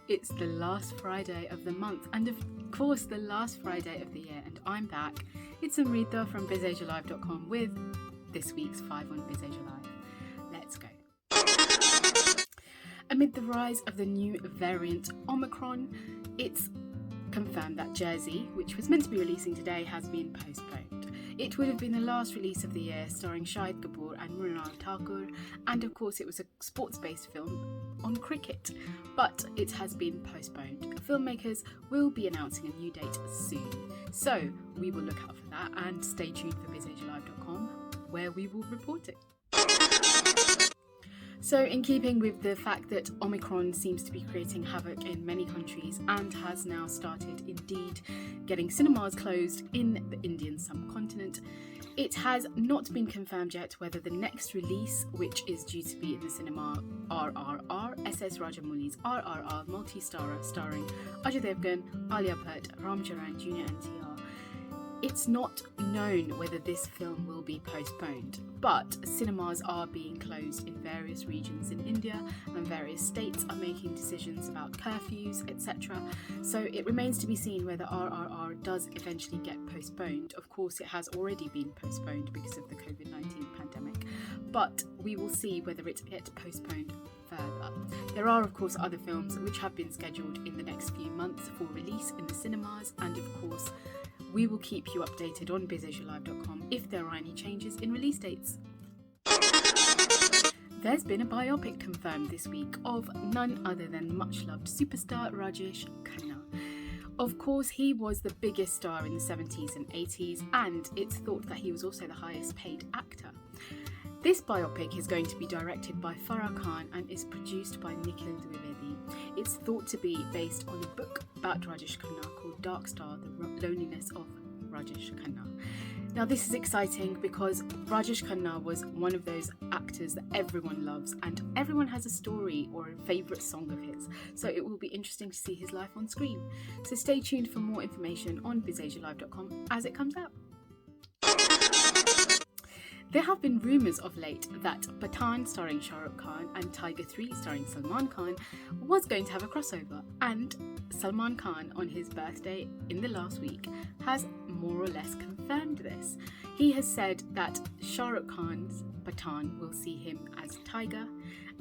It's the last Friday of the month and of course the last Friday of the year, and I'm back. It's Amrita from BizAsiaLive.com with this week's 5 on BizAsiaLive. Let's go. Amid the rise of the new variant Omicron, it's confirmed that Jersey, which was meant to be releasing today, has been postponed. It would have been the last release of the year, starring Shahid Kapoor and Mrunal Thakur, and of course it was a sports-based film on cricket, but it has been postponed. Filmmakers will be announcing a new date soon, so we will look out for that and stay tuned for BizAsiaLive.com, where we will report it. So in keeping with the fact that Omicron seems to be creating havoc in many countries and has now started indeed getting cinemas closed in the Indian subcontinent, it has not been confirmed yet whether the next release, which is due to be in the cinema, RRR, S.S. Rajamouli's RRR multi-starrer starring Ajay Devgan, Alia Bhatt, Ram Charan Jr. and T.R. It's not known whether this film will be postponed, but cinemas are being closed in various regions in India and various states are making decisions about curfews, etc. So it remains to be seen whether RRR does eventually get postponed. Of course, it has already been postponed because of the COVID-19 pandemic, but we will see whether it gets postponed further. There are, of course, other films which have been scheduled in the next few months for release in the cinemas, and of course, we will keep you updated on BizAsiaLive.com if there are any changes in release dates. There's been a biopic confirmed this week of none other than much-loved superstar Rajesh Khanna. Of course, he was the biggest star in the 70s and 80s, and it's thought that he was also the highest paid actor. This biopic is going to be directed by Farah Khan and is produced by Nikhil Dwivedi. It's thought to be based on a book about Rajesh Khanna called Dark Star, The Loneliness of Rajesh Khanna. Now this is exciting because Rajesh Khanna was one of those actors that everyone loves and everyone has a story or a favourite song of his, so it will be interesting to see his life on screen. So stay tuned for more information on BizAsiaLive.com as it comes out. There have been rumours of late that Pathaan starring Shah Rukh Khan and Tiger 3 starring Salman Khan was going to have a crossover, and Salman Khan on his birthday in the last week has more or less confirmed this. He has said that Shah Rukh Khan's Pathaan will see him as Tiger,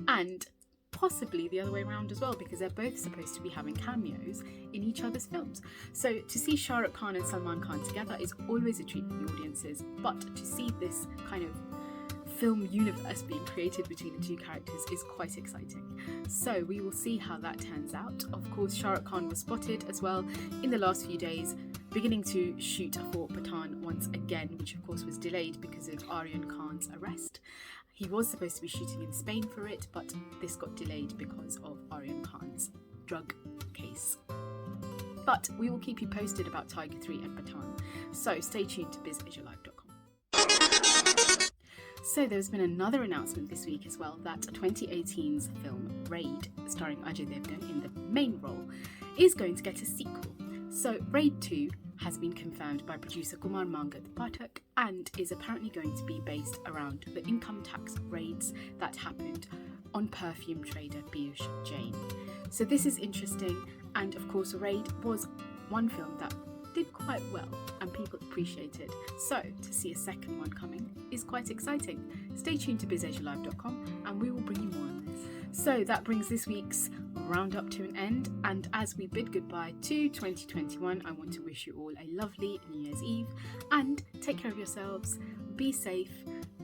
and possibly the other way around as well, because they're both supposed to be having cameos in each other's films. So to see Shah Rukh Khan and Salman Khan together is always a treat for the audiences, but to see this kind of film universe being created between the two characters is quite exciting. So we will see how that turns out. Of course, Shah Rukh Khan was spotted as well in the last few days beginning to shoot for Pathaan once again, which of course was delayed because of Aryan Khan's arrest. He was supposed to be shooting in Spain for it, but this got delayed because of Aryan Khan's drug case. But we will keep you posted about Tiger 3 and Pathaan, so stay tuned to BizAsiaLive.com. So there's been another announcement this week as well that 2018's film Raid, starring Ajay Devgan in the main role, is going to get a sequel. So Raid 2 has been confirmed by producer Kumar Mangat Pathak and is apparently going to be based around the income tax raids that happened on perfume trader Piyush Jain. So this is interesting, and of course Raid was one film that did quite well and people appreciated. So to see a second one coming is quite exciting. Stay tuned to BizAsiaLive.com and we will bring you more on this. So that brings this week's roundup to an end, and as we bid goodbye to 2021, I want to wish you all a lovely New Year's Eve and take care of yourselves, be safe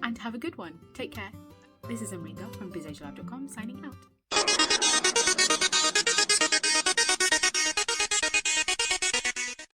and have a good one. Take care. This is Amrita from BizAsiaLive.com signing out.